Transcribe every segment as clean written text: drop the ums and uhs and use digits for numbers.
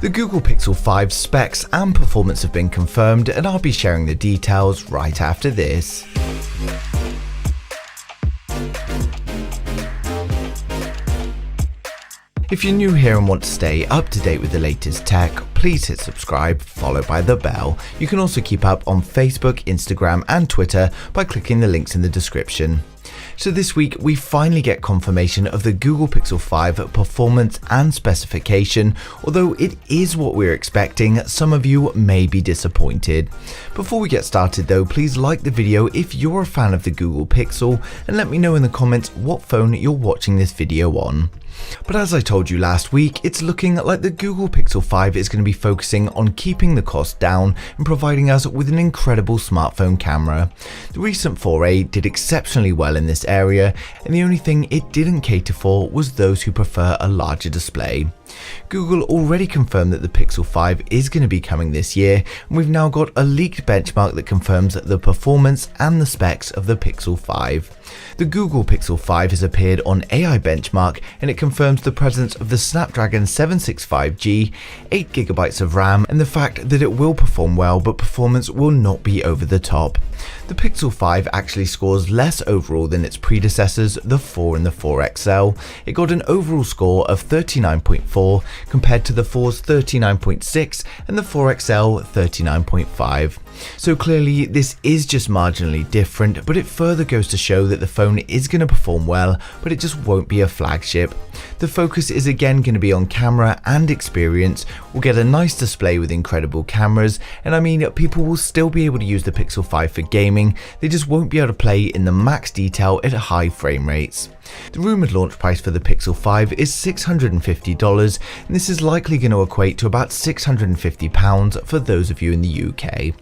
The Google Pixel 5 specs and performance have been confirmed, and I'll be sharing the details right after this. If you're new here and want to stay up to date with the latest tech, please hit subscribe followed by the bell. You can also keep up on Facebook, Instagram and Twitter by clicking the links in the description. So this week we finally get confirmation of the Google Pixel 5 performance and specification. Although it is what we're expecting, some of you may be disappointed. Before we get started though, please like the video if you're a fan of the Google Pixel and let me know in the comments what phone you're watching this video on. But as I told you last week, it's looking like the Google Pixel 5 is going to be focusing on keeping the cost down and providing us with an incredible smartphone camera. The recent foray did exceptionally well in this area, and the only thing it didn't cater for was those who prefer a larger display. Google already confirmed that the Pixel 5 is going to be coming this year, and we've now got a leaked benchmark that confirms the performance and the specs of the Pixel 5. The Google Pixel 5 has appeared on AI Benchmark, and it confirms the presence of the Snapdragon 765G, 8GB of RAM, and the fact that it will perform well, but performance will not be over the top. The Pixel 5 actually scores less overall than its predecessors, the 4 and the 4 XL. It got an overall score of 39.4 compared to the 4's 39.6 and the 4 XL 39.5. So clearly this is just marginally different, but it further goes to show that the phone is going to perform well, but it just won't be a flagship. The focus is again going to be on camera and experience. We'll get a nice display with incredible cameras, and I mean people will still be able to use the Pixel 5 for gaming, they just won't be able to play in the max detail at high frame rates. The rumoured launch price for the Pixel 5 is $650, and this is likely going to equate to about £650 for those of you in the UK.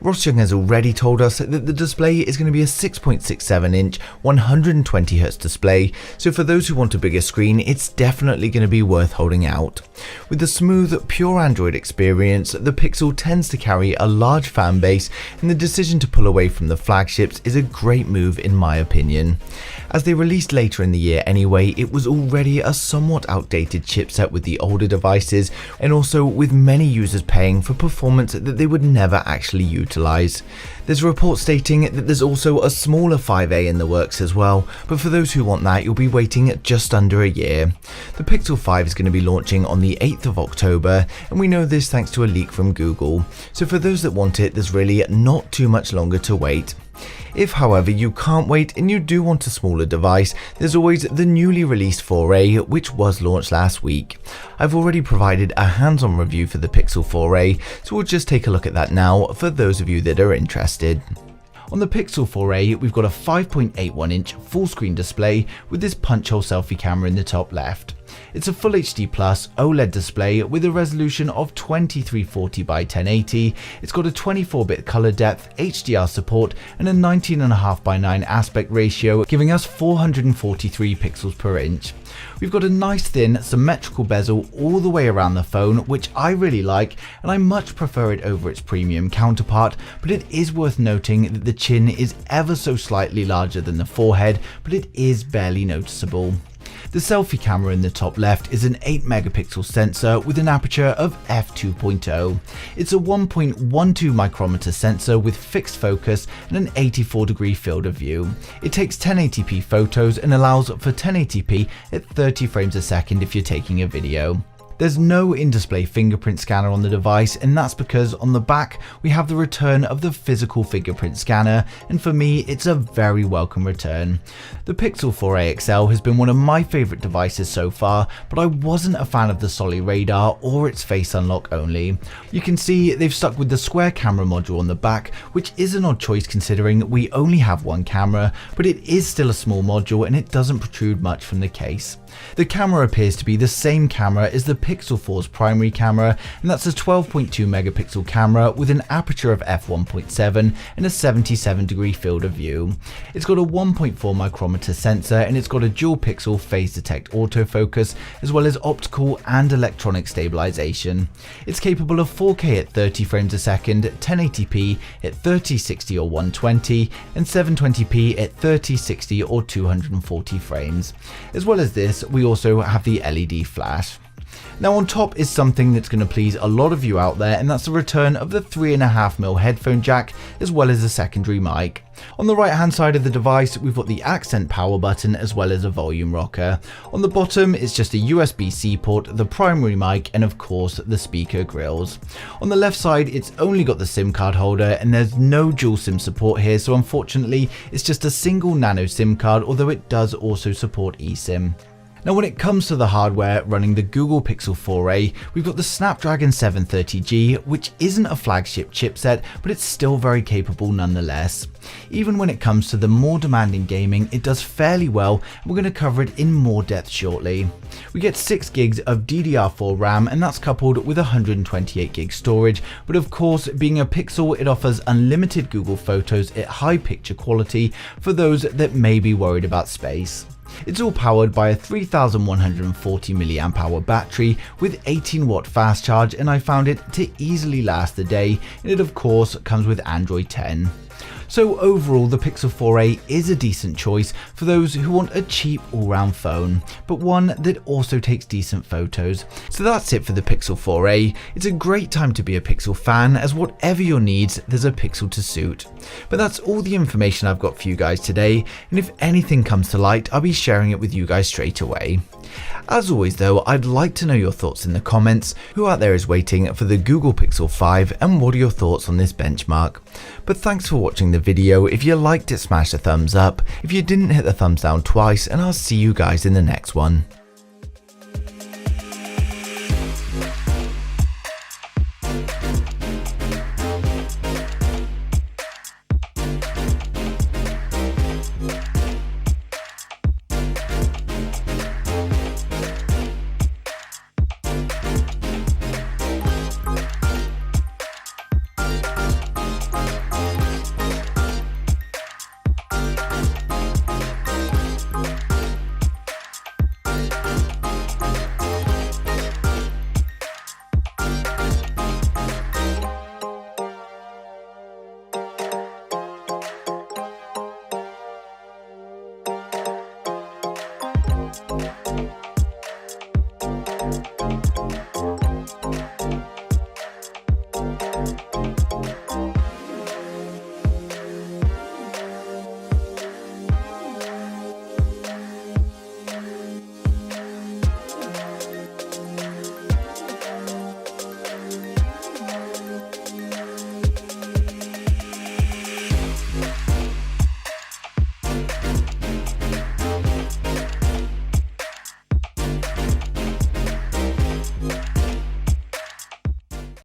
Ross Young has already told us that the display is going to be a 6.67 inch 120Hz display, so for those who want a bigger screen, it's definitely going to be worth holding out. With the smooth, pure Android experience, the Pixel tends to carry a large fan base, and the decision to pull away from the flagships is a great move in my opinion. As they released later in the year anyway, it was already a somewhat outdated chipset with the older devices, and also with many users paying for performance that they would never actually utilize. There's a report stating that there's also a smaller 5A in the works as well, but for those who want that, you'll be waiting just under a year. The Pixel 5 is going to be launching on the 8th of October, and we know this thanks to a leak from Google. So for those that want it, there's really not too much longer to wait. If however you can't wait and you do want a smaller device, there's always the newly released 4A, which was launched last week. I've already provided a hands-on review for the Pixel 4A, so we'll just take a look at that now for those of you that are interested. On the Pixel 4A, we've got a 5.81 inch full screen display with this punch hole selfie camera in the top left. It's a Full HD Plus OLED display with a resolution of 2340 by 1080. It's got a 24-bit color depth, HDR support, and a 19.5 by 9 aspect ratio, giving us 443 pixels per inch. We've got a nice thin symmetrical bezel all the way around the phone, which I really like, and I much prefer it over its premium counterpart, but it is worth noting that the chin is ever so slightly larger than the forehead, but it is barely noticeable. The selfie camera in the top left is an 8 megapixel sensor with an aperture of f2.0. It's a 1.12 micrometer sensor with fixed focus and an 84-degree field of view. It takes 1080p photos and allows for 1080p at 30 frames a second if you're taking a video. There's no in-display fingerprint scanner on the device, and that's because on the back we have the return of the physical fingerprint scanner, and for me it's a very welcome return. The Pixel 4a XL has been one of my favourite devices so far, but I wasn't a fan of the Solid radar or its face unlock only. You can see they've stuck with the square camera module on the back, which is an odd choice considering we only have one camera, but it is still a small module and it doesn't protrude much from the case. The camera appears to be the same camera as the Pixel 4's primary camera, and that's a 12.2 megapixel camera with an aperture of f1.7 and a 77-degree field of view. It's got a 1.4 micrometer sensor, and it's got a dual pixel phase detect autofocus as well as optical and electronic stabilization. It's capable of 4K at 30 frames a second, 1080p at 3060 or 120, and 720p at 3060 or 240 frames. As well as this, we also have the LED flash. Now on top is something that's going to please a lot of you out there, and that's the return of the 3.5mm headphone jack as well as a secondary mic. On the right hand side of the device we've got the accent power button as well as a volume rocker. On the bottom it's just a USB-C port, the primary mic, and of course the speaker grills. On the left side it's only got the SIM card holder and there's no dual SIM support here, so unfortunately it's just a single nano SIM card, although it does also support eSIM. Now when it comes to the hardware running the Google Pixel 4a, we've got the Snapdragon 730G, which isn't a flagship chipset, but it's still very capable nonetheless. Even when it comes to the more demanding gaming, it does fairly well, and we're going to cover it in more depth shortly. We get 6 gigs of DDR4 RAM, and that's coupled with 128 gig storage, but of course being a Pixel, it offers unlimited Google Photos at high picture quality for those that may be worried about space. It's all powered by a 3140 mAh battery with 18-watt fast charge, and I found it to easily last the day, and it of course comes with Android 10. So overall the Pixel 4a is a decent choice for those who want a cheap all-round phone, but one that also takes decent photos. So that's it for the Pixel 4a. It's a great time to be a Pixel fan, as whatever your needs, there's a Pixel to suit. But that's all the information I've got for you guys today, and if anything comes to light, I'll be sharing it with you guys straight away. As always though, I'd like to know your thoughts in the comments. Who out there is waiting for the Google Pixel 5, and what are your thoughts on this benchmark? But thanks for watching the video. If you liked it, smash the thumbs up. If you didn't, hit the thumbs down twice, and I'll see you guys in the next one.